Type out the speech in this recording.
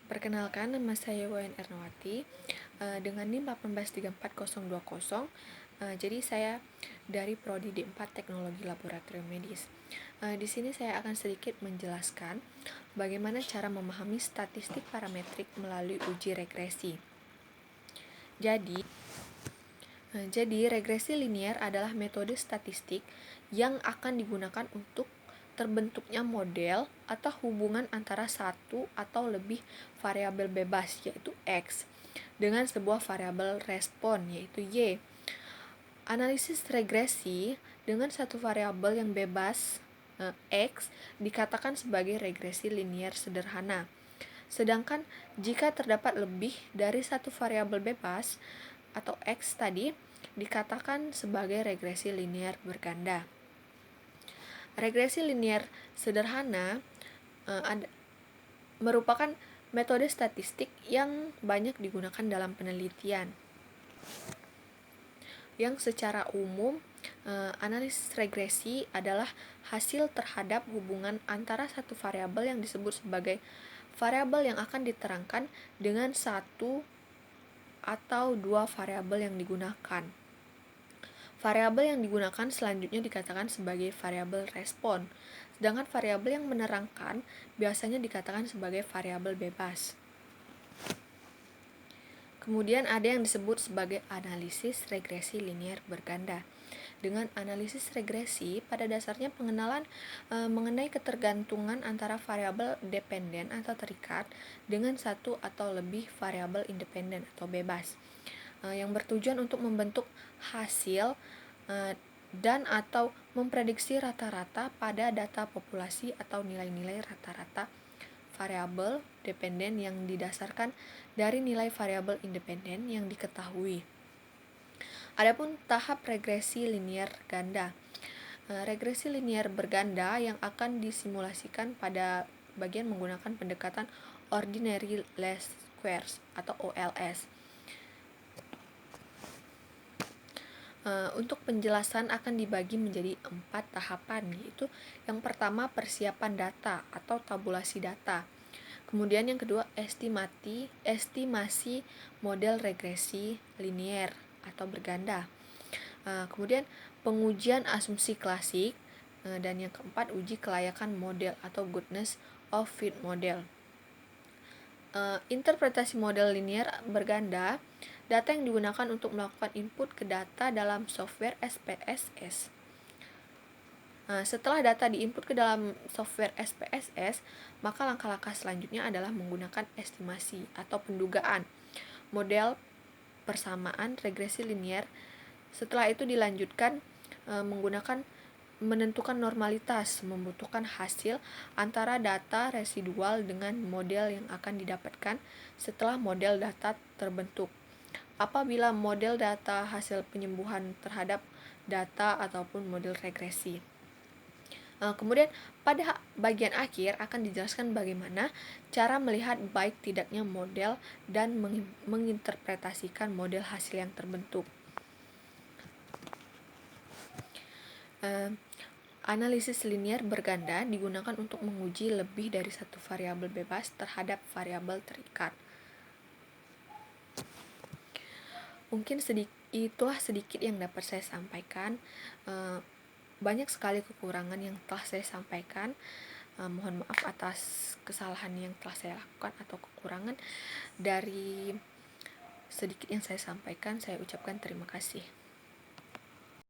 Perkenalkan, nama saya Wayan Ernawati dengan NIM 1834020. Jadi saya dari Prodi D4 Teknologi Laboratorium Medis. Di sini saya akan sedikit menjelaskan bagaimana cara memahami statistik parametrik melalui uji regresi. Jadi regresi linier adalah metode statistik yang akan digunakan untuk terbentuknya model atau hubungan antara satu atau lebih variabel bebas, yaitu X, dengan sebuah variabel respon, yaitu Y. Analisis regresi dengan satu variabel yang bebas, X, dikatakan sebagai regresi linier sederhana. Sedangkan jika terdapat lebih dari satu variabel bebas atau X tadi, dikatakan sebagai regresi linier berganda. Regresi linier sederhana merupakan metode statistik yang banyak digunakan dalam penelitian. Yang secara umum, analisis regresi adalah hasil terhadap hubungan antara satu variabel yang disebut sebagai variabel yang akan diterangkan dengan satu atau dua variabel yang digunakan. Variabel yang digunakan selanjutnya dikatakan sebagai variabel respon, sedangkan variabel yang menerangkan biasanya dikatakan sebagai variabel bebas. Kemudian ada yang disebut sebagai analisis regresi linier berganda. Dengan analisis regresi, pada dasarnya pengenalan mengenai ketergantungan antara variabel dependen atau terikat dengan satu atau lebih variabel independen atau bebas, yang bertujuan untuk membentuk hasil dan atau memprediksi rata-rata pada data populasi atau nilai-nilai rata-rata variabel dependen yang didasarkan dari nilai variabel independen yang diketahui. Adapun tahap regresi linier ganda. Regresi linier berganda yang akan disimulasikan pada bagian menggunakan pendekatan ordinary least squares atau OLS. Untuk penjelasan akan dibagi menjadi 4 tahapan, yaitu yang pertama persiapan data atau tabulasi data. Kemudian yang kedua estimasi model regresi linier atau berganda. Kemudian pengujian asumsi klasik, dan yang keempat uji kelayakan model atau goodness of fit model. Interpretasi model linier berganda, data yang digunakan untuk melakukan input ke data dalam software SPSS. Setelah data diinput ke dalam software SPSS, maka langkah-langkah selanjutnya adalah menggunakan estimasi atau pendugaan model persamaan regresi linier. Setelah itu dilanjutkan menggunakan menentukan normalitas, membutuhkan hasil antara data residual dengan model yang akan didapatkan setelah model data terbentuk. Apabila model data hasil penyembuhan terhadap data ataupun model regresi. Kemudian pada bagian akhir akan dijelaskan bagaimana cara melihat baik tidaknya model dan menginterpretasikan model hasil yang terbentuk. Analisis linier berganda digunakan untuk menguji lebih dari satu variabel bebas terhadap variabel terikat. Mungkin itulah sedikit yang dapat saya sampaikan. Banyak sekali kekurangan yang telah saya sampaikan. Mohon maaf atas kesalahan yang telah saya lakukan atau kekurangan dari sedikit yang saya sampaikan. Saya ucapkan terima kasih.